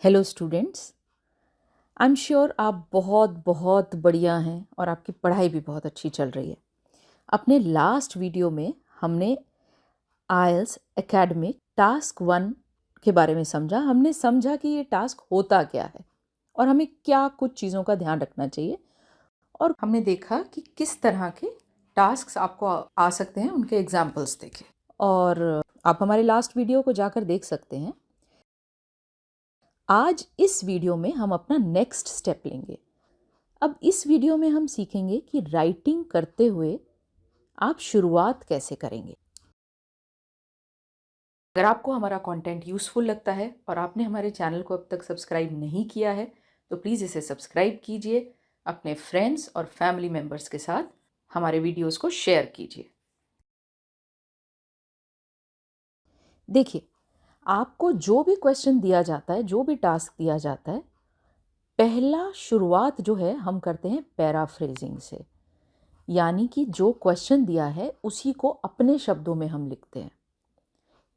Hello students, I am sure आप बहुत बहुत बढ़िया हैं और आपकी पढ़ाई भी बहुत अच्छी चल रही है। अपने लास्ट वीडियो में हमने आईएलटीएस एकेडमिक टास्क 1 के बारे में समझा। हमने समझा कि ये टास्क होता क्या है और हमें क्या कुछ चीज़ों का ध्यान रखना चाहिए, और हमने देखा कि किस तरह के टास्क्स आपको आ सकते हैं, उनके एग्जाम्पल्स देखे। और आप हमारे लास्ट वीडियो को जाकर देख सकते हैं। आज इस वीडियो में हम अपना नेक्स्ट स्टेप लेंगे। अब इस वीडियो में हम सीखेंगे कि राइटिंग करते हुए आप शुरुआत कैसे करेंगे। अगर आपको हमारा कंटेंट यूज़फुल लगता है और आपने हमारे चैनल को अब तक सब्सक्राइब नहीं किया है तो प्लीज़ इसे सब्सक्राइब कीजिए, अपने फ्रेंड्स और फैमिली मेम्बर्स के साथ हमारे वीडियोस को शेयर कीजिए। देखिए, आपको जो भी क्वेश्चन दिया जाता है, जो भी टास्क दिया जाता है, पहला शुरुआत जो है हम करते हैं पैराफ्रेजिंग से, यानी कि जो क्वेश्चन दिया है उसी को अपने शब्दों में हम लिखते हैं।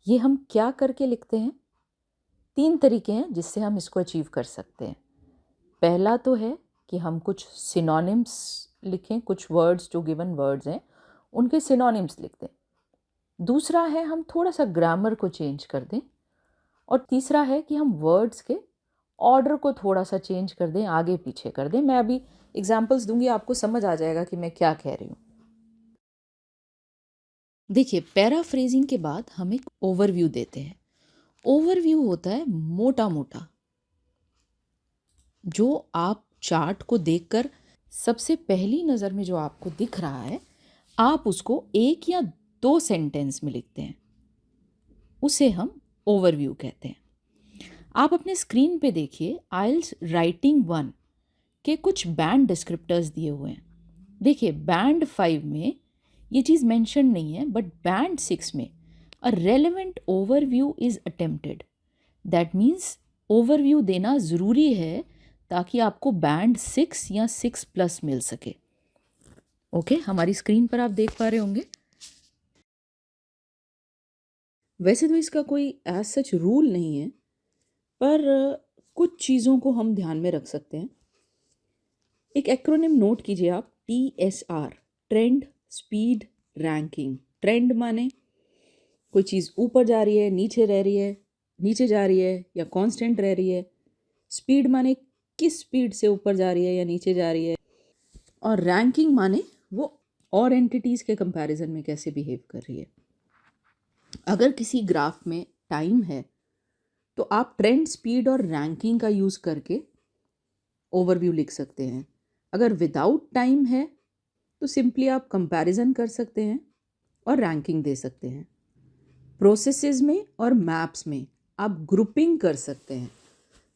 ये हम क्या करके लिखते हैं? 3 तरीके हैं जिससे हम इसको अचीव कर सकते हैं। पहला तो है कि हम कुछ सिनोनिम्स लिखें, कुछ वर्ड्स जो गिवन वर्ड्स हैं उनके सिनोनिम्स लिख दें। दूसरा है हम थोड़ा सा ग्रामर को चेंज कर दें, और तीसरा है कि हम वर्ड्स के ऑर्डर को थोड़ा सा चेंज कर दें, आगे पीछे कर दें। मैं अभी एग्जाम्पल्स दूंगी, आपको समझ आ जाएगा कि मैं क्या कह रही हूँ। देखिए, पैराफ्रेजिंग के बाद हम एक ओवरव्यू देते हैं। ओवरव्यू होता है मोटा मोटा, जो आप चार्ट को देखकर सबसे पहली नज़र में जो आपको दिख रहा है, आप उसको 1 या 2 सेंटेंस में लिखते हैं, उसे हम ओवरव्यू कहते हैं। आप अपने स्क्रीन पे देखिए, आइल्स राइटिंग 1 के कुछ बैंड डिस्क्रिप्टर्स दिए हुए हैं। देखिए, बैंड 5 में ये चीज़ मेंशन नहीं है, बट बैंड 6 में a relevant overview is attempted. That means overview देना ज़रूरी है ताकि आपको बैंड 6 या 6+ मिल सके। ओके, हमारी स्क्रीन पर आप देख पा रहे होंगे। वैसे तो इसका कोई एज सच रूल नहीं है, पर कुछ चीज़ों को हम ध्यान में रख सकते हैं। एक एक्रोनिम नोट कीजिए आप, TSR, trend, speed, ranking. Trend माने कोई चीज़ ऊपर जा रही है, नीचे रह रही है, नीचे जा रही है या कांस्टेंट रह रही है। स्पीड माने किस स्पीड से ऊपर जा रही है या नीचे जा रही है। और रैंकिंग माने वो और एंटिटीज़ के कंपैरिजन में कैसे बिहेव कर रही है। अगर किसी ग्राफ में टाइम है तो आप ट्रेंड, स्पीड और रैंकिंग का यूज़ करके ओवरव्यू लिख सकते हैं। अगर विदाउट टाइम है तो सिंपली आप कंपैरिजन कर सकते हैं और रैंकिंग दे सकते हैं। प्रोसेसेस में और मैप्स में आप ग्रुपिंग कर सकते हैं।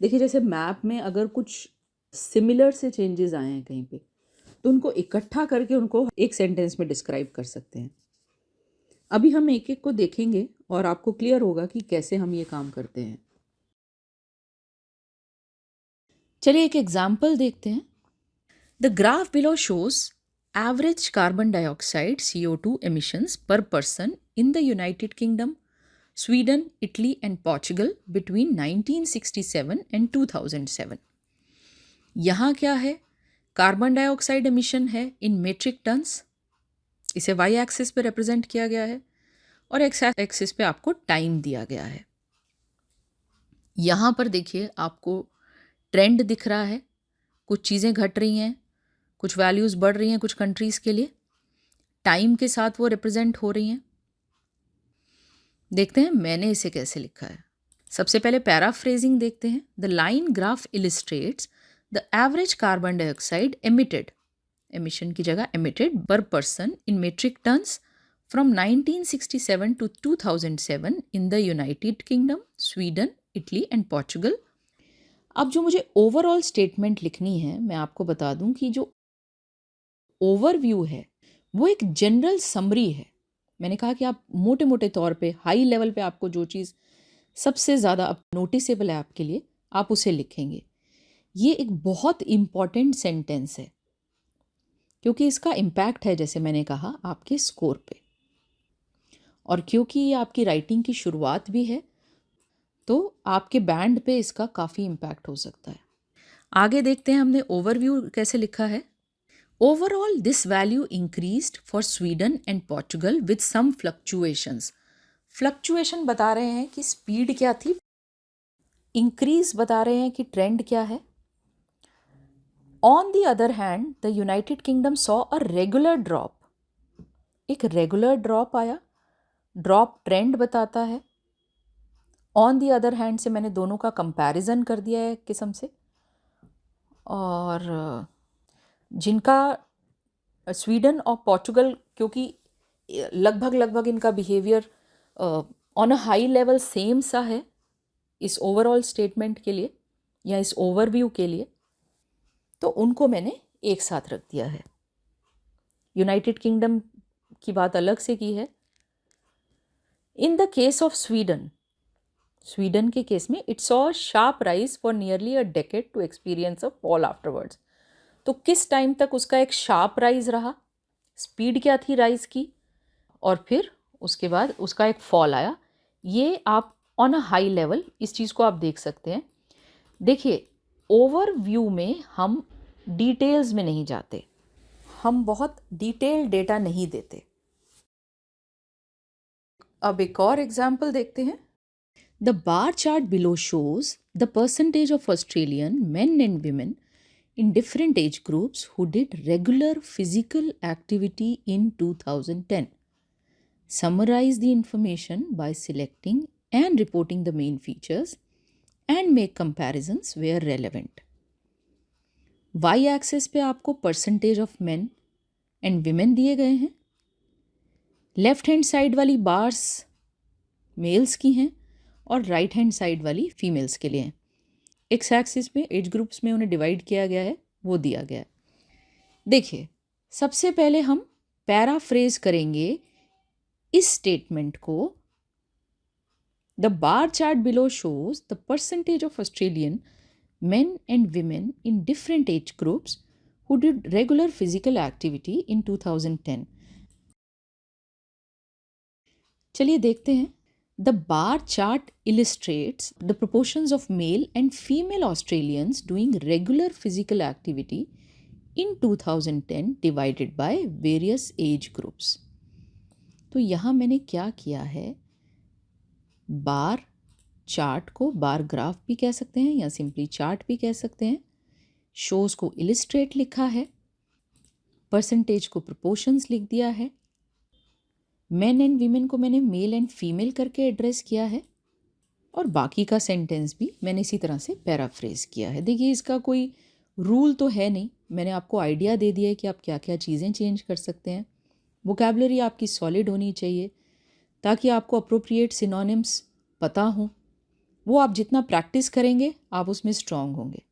देखिए, जैसे मैप में अगर कुछ सिमिलर से चेंजेस आए हैं कहीं पे, तो उनको इकट्ठा करके उनको एक सेंटेंस में डिस्क्राइब कर सकते हैं। अभी हम एक एक को देखेंगे और आपको क्लियर होगा कि कैसे हम ये काम करते हैं। चलिए एक एग्जाम्पल देखते हैं। The graph below shows average carbon dioxide CO2 emissions per person in the United Kingdom, Sweden, Italy and Portugal between 1967 and 2007। यहाँ क्या है? कार्बन डाइऑक्साइड एमिशन है इन मेट्रिक टन्स, इसे वाई एक्सिस पे रिप्रेजेंट किया गया है, और एक्स एक्सिस पे आपको टाइम दिया गया है। यहाँ पर देखिए, आपको ट्रेंड दिख रहा है, कुछ चीज़ें घट रही हैं, कुछ वैल्यूज़ बढ़ रही हैं कुछ कंट्रीज़ के लिए, टाइम के साथ वो रिप्रेजेंट हो रही हैं। देखते हैं मैंने इसे कैसे लिखा है। सबसे पहले पैराफ्रेजिंग देखते हैं। The line graph illustrates the average carbon dioxide emitted, emission की जगह emitted, per person in metric tons from 1967 to 2007 in the United Kingdom, Sweden, Italy and Portugal. अब जो मुझे ओवरऑल स्टेटमेंट लिखनी है, मैं आपको बता दूं कि जो ओवरव्यू है वो एक जनरल समरी है। मैंने कहा कि आप मोटे मोटे तौर पे, हाई लेवल पे आपको जो चीज़ सबसे ज़्यादा नोटिसेबल है आपके लिए, आप उसे लिखेंगे। ये एक बहुत इम्पॉर्टेंट सेंटेंस है क्योंकि इसका इम्पैक्ट है, जैसे मैंने कहा, आपके स्कोर पे। और क्योंकि ये आपकी राइटिंग की शुरुआत भी है, तो आपके बैंड पे इसका काफ़ी इम्पैक्ट हो सकता है। आगे देखते हैं हमने ओवरव्यू कैसे लिखा है। Overall this value increased for Sweden and Portugal with some fluctuations. Fluctuation बता रहे हैं कि स्पीड क्या थी, इंक्रीज बता रहे हैं कि ट्रेंड क्या है। On the other hand the United kingdom saw a regular drop, एक रेगुलर ड्रॉप आया, ड्रॉप ट्रेंड बताता है। ऑन दी अदर हैंड से मैंने दोनों का कंपैरिजन कर दिया है एक किस्म से, और जिनका स्वीडन और पोर्चुगल, क्योंकि लगभग इनका behaviour on a high level same सा है इस ओवरऑल स्टेटमेंट के लिए या इस ओवरव्यू के लिए, तो उनको मैंने एक साथ रख दिया है। यूनाइटेड किंगडम की बात अलग से की है। In the case of Sweden, Sweden के केस में it saw sharp rise for nearly a decade to experience a fall afterwards. तो किस टाइम तक उसका एक शार्प राइज रहा, स्पीड क्या थी राइज की, और फिर उसके बाद उसका एक फॉल आया। ये आप ऑन अ हाई लेवल इस चीज़ को आप देख सकते हैं। देखिए, ओवरव्यू में हम डिटेल्स में नहीं जाते, हम बहुत डिटेल डेटा नहीं देते। अब एक और एग्जाम्पल देखते हैं। The bar chart below shows the percentage of Australian men and women in different age groups who did regular physical activity in 2010. Summarize the information by selecting and reporting the main features and make comparisons where relevant. Y axis पे आपको percentage of main and women दिए गए हैं। Left hand side वाली bars mails की हैं और right hand side वाली फीमेल्स के लिए हैं। एक्स एक्सिस में एज ग्रुप्स में उन्हें डिवाइड किया गया है, वो दिया गया है। देखिए, सबसे पहले हम पैराफ्रेज करेंगे इस स्टेटमेंट को। The bar chart below shows the percentage of Australian men and women in different age groups who did regular physical activity in 2010. चलिए देखते हैं। The bar chart illustrates the proportions of male and female Australians doing regular physical activity in 2010 divided by various age groups. तो यहाँ मैंने क्या किया है, bar chart को बार ग्राफ भी कह सकते हैं या सिंपली चार्ट भी कह सकते हैं, शोज़ को इलिस्ट्रेट लिखा है, परसेंटेज को प्रोपोर्शंस लिख दिया है, मेन एंड वीमेन को मैंने मेल एंड फीमेल करके एड्रेस किया है, और बाकी का सेंटेंस भी मैंने इसी तरह से पैराफ्रेज किया है। देखिए, इसका कोई रूल तो है नहीं, मैंने आपको आइडिया दे दिया है कि आप क्या क्या चीज़ें चेंज कर सकते हैं। वोकैबुलरी आपकी सॉलिड होनी चाहिए ताकि आपको अप्रोप्रिएट सिनोनिम्स पता हों। वो आप जितना प्रैक्टिस करेंगे आप उसमें स्ट्रांग होंगे।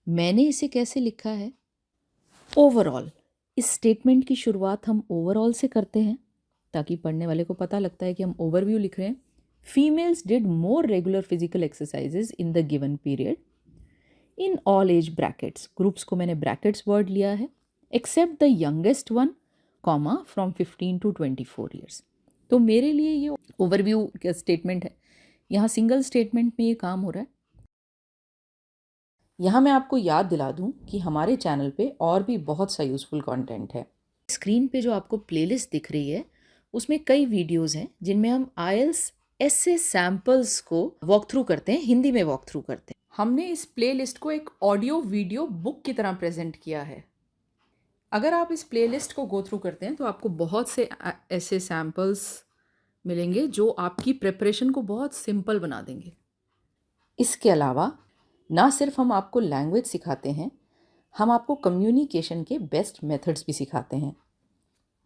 मैंने इसे कैसे लिखा है, ओवरऑल। इस स्टेटमेंट की शुरुआत हम ओवरऑल से करते हैं ताकि पढ़ने वाले को पता लगता है कि हम ओवरव्यू लिख रहे हैं। Females did more regular physical exercises in the given period in all age brackets, groups को मैंने ब्रैकेट्स वर्ड लिया है, except the youngest one, comma from 15 to 24 years. तो मेरे लिए ये ओवरव्यू का स्टेटमेंट है। यहाँ सिंगल स्टेटमेंट में ये काम हो रहा है। यहाँ मैं आपको याद दिला दूँ कि हमारे चैनल पे और भी बहुत सा यूज़फुल कंटेंट है। स्क्रीन पे जो आपको प्लेलिस्ट दिख रही है उसमें कई वीडियोस हैं जिनमें हम आईएलटीएस ऐसे सैम्पल्स को वॉक थ्रू करते हैं, हिंदी में वॉक थ्रू करते हैं। हमने इस प्लेलिस्ट को एक ऑडियो वीडियो बुक की तरह प्रेजेंट किया है। अगर आप इस प्लेलिस्ट को गो थ्रू करते हैं तो आपको बहुत से ऐसे सैम्पल्स मिलेंगे जो आपकी प्रिपरेशन को बहुत सिंपल बना देंगे। इसके अलावा ना सिर्फ हम आपको लैंग्वेज सिखाते हैं, हम आपको कम्युनिकेशन के बेस्ट मेथड्स भी सिखाते हैं।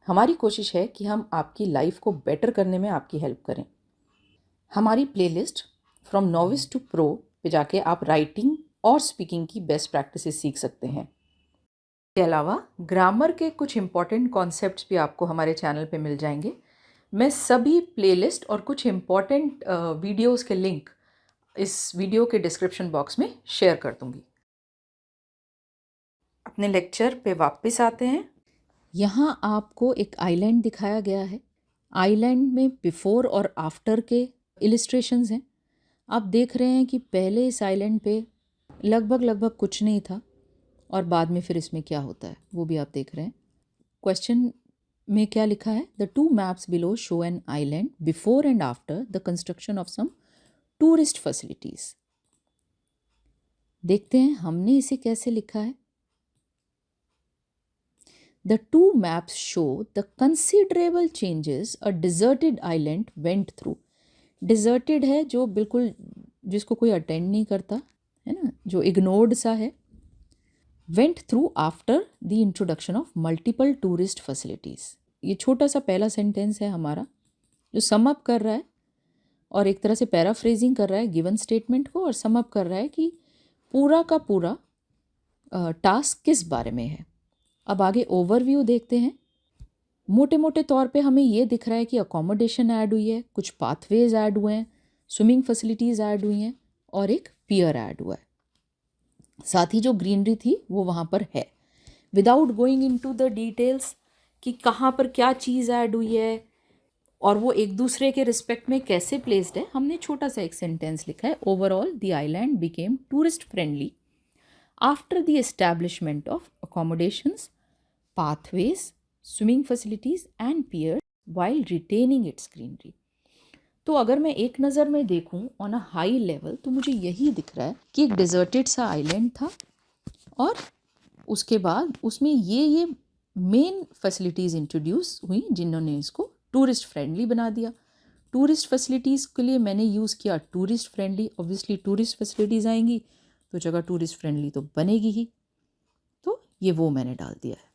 हमारी कोशिश है कि हम आपकी लाइफ को बेटर करने में आपकी हेल्प करें। हमारी playlist from novice to pro पे जाके आप राइटिंग और स्पीकिंग की बेस्ट प्रैक्टिसेस सीख सकते हैं। इसके अलावा ग्रामर के कुछ इंपॉर्टेंट कॉन्सेप्ट्स भी आपको हमारे चैनल पे मिल जाएंगे। मैं सभी प्लेलिस्ट और कुछ इंपॉर्टेंट वीडियोस के लिंक इस वीडियो के डिस्क्रिप्शन बॉक्स में शेयर कर दूंगी। अपने लेक्चर पे वापस आते हैं। यहाँ आपको एक आइलैंड दिखाया गया है। आइलैंड में बिफोर और आफ्टर के इलिस्ट्रेशंस हैं। आप देख रहे हैं कि पहले इस आइलैंड पे लगभग कुछ नहीं था और बाद में फिर इसमें क्या होता है वो भी आप देख रहे हैं। क्वेश्चन में क्या लिखा है? The two maps below show an island before and after the construction of some tourist facilities. देखते हैं हमने इसे कैसे लिखा है। The two maps show the considerable changes a deserted island went through. Deserted है जो बिल्कुल जिसको कोई अटेंड नहीं करता है ना, जो इग्नोर्ड सा है। Went through after the introduction of multiple tourist facilities. ये छोटा सा पहला सेंटेंस है हमारा जो सम अप कर रहा है और एक तरह से पैराफ्रेजिंग कर रहा है गिवन स्टेटमेंट को और सम अप कर रहा है कि पूरा का पूरा टास्क किस बारे में है। अब आगे ओवरव्यू देखते हैं। मोटे मोटे तौर पे हमें ये दिख रहा है कि अकोमोडेशन ऐड हुई है, कुछ पाथवेज ऐड हुए हैं, स्विमिंग फैसिलिटीज़ ऐड हुई हैं और एक पियर ऐड हुआ है। साथ ही जो ग्रीनरी थी वो वहाँ पर है। Without going into the details कि कहाँ पर क्या चीज़ ऐड हुई है और वो एक दूसरे के रिस्पेक्ट में कैसे प्लेस्ड है, हमने छोटा सा एक सेंटेंस लिखा है। Overall the island became tourist friendly after the establishment of accommodations, pathways, swimming facilities and piers while retaining its greenery. तो अगर मैं एक नज़र में देखूं ऑन अ हाई लेवल तो मुझे यही दिख रहा है कि एक डिजर्टेड सा आइलैंड था और उसके बाद उसमें ये मेन फैसिलिटीज़ इंट्रोड्यूस हुई जिन्होंने इसको टूरिस्ट फ्रेंडली बना दिया। टूरिस्ट फैसिलिटीज़ के लिए मैंने यूज़ किया tourist friendly. Obviously tourist facilities आएंगी तो जगह टूरिस्ट फ्रेंडली तो बनेगी ही, तो ये वो मैंने डाल दिया है।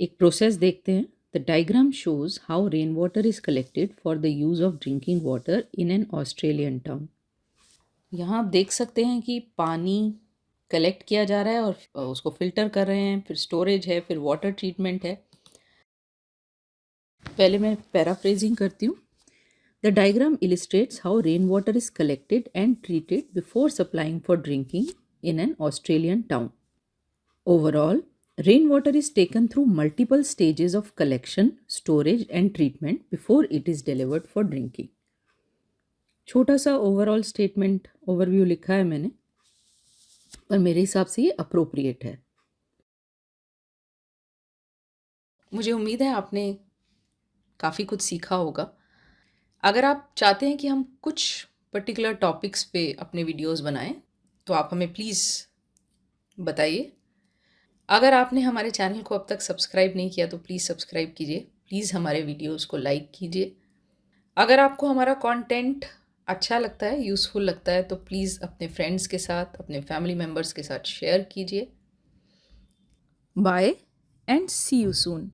एक प्रोसेस देखते हैं। The diagram shows how rain water is collected for the use of drinking water in an Australian town. यहाँ आप देख सकते हैं कि पानी कलेक्ट किया जा रहा है और उसको फिल्टर कर रहे हैं, फिर स्टोरेज है, फिर वाटर ट्रीटमेंट है। पहले मैं पैराफ्रेजिंग करती हूँ। The diagram illustrates how rain water is collected and treated before supplying for drinking in an Australian town. Overall, rainwater is taken through multiple stages of collection, storage and treatment before it is delivered for drinking. छोटा सा overall statement overview लिखा है मैंने, पर मेरे हिसाब से ये अप्रोप्रिएट है। मुझे उम्मीद है आपने काफ़ी कुछ सीखा होगा। अगर आप चाहते हैं कि हम कुछ पर्टिकुलर टॉपिक्स पे अपने वीडियोस बनाएं तो आप हमें प्लीज़ बताइए। अगर आपने हमारे चैनल को अब तक सब्सक्राइब नहीं किया तो प्लीज़ सब्सक्राइब कीजिए। प्लीज़ हमारे वीडियोस को लाइक कीजिए। अगर आपको हमारा कंटेंट अच्छा लगता है, यूज़फुल लगता है तो प्लीज़ अपने फ्रेंड्स के साथ, अपने फैमिली मेम्बर्स के साथ शेयर कीजिए। Bye and see you soon.